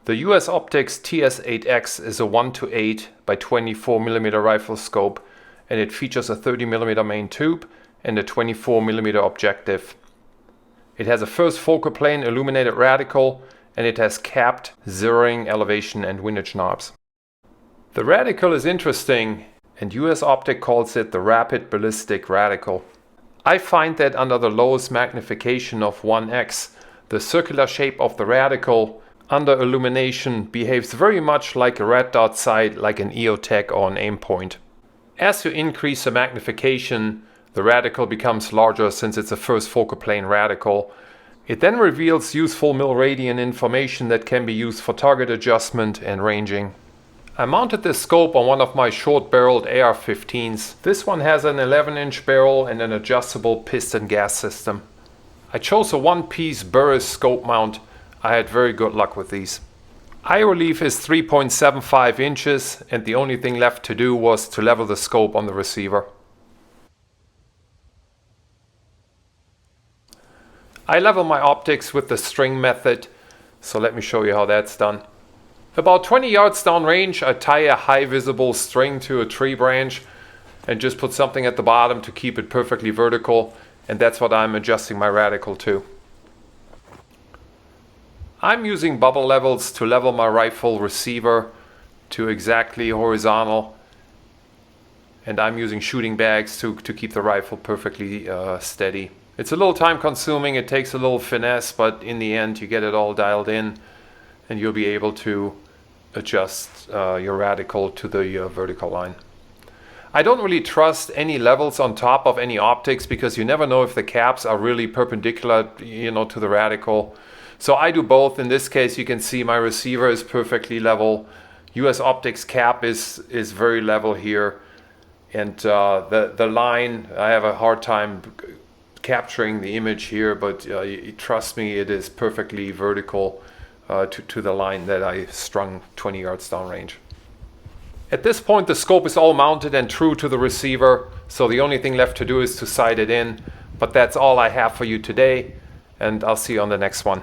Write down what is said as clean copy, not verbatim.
The US Optics TS8X is a 1:8 by 24mm rifle scope, and it features a 30mm main tube and a 24mm objective. It has a first focal plane illuminated reticle, and it has capped zeroing, elevation and windage knobs. The reticle is interesting, and US Optic calls it the rapid ballistic reticle. I find that under the lowest magnification of 1x, the circular shape of the reticle under illumination behaves very much like a red dot sight, like an EOTech or an aim point. As you increase the magnification, the reticle becomes larger since it's a first focal plane reticle. It then reveals useful mil-radian information that can be used for target adjustment and ranging. I mounted this scope on one of my short-barreled AR-15s. This one has an 11-inch barrel and an adjustable piston gas system. I chose a one-piece Burris scope mount. I had very good luck with these. Eye relief is 3.75 inches, and the only thing left to do was to level the scope on the receiver. I level my optics with the string method, so let me show you how that's done. About 20 yards downrange, I tie a high visible string to a tree branch and just put something at the bottom to keep it perfectly vertical, and that's what I'm adjusting my reticle to. I'm using bubble levels to level my rifle receiver to exactly horizontal, and I'm using shooting bags to keep the rifle perfectly steady. It's a little time consuming, it takes a little finesse, but in the end you get it all dialed in and you'll be able to adjust your reticle to the vertical line. I don't really trust any levels on top of any optics because you never know if the caps are really perpendicular, to the reticle. So I do both. In this case, you can see my receiver is perfectly level. US Optics cap is very level here. And the line, I have a hard time capturing the image here, but trust me, it is perfectly vertical to the line that I strung 20 yards downrange. At this point, the scope is all mounted and true to the receiver, so the only thing left to do is to sight it in. But that's all I have for you today, and I'll see you on the next one.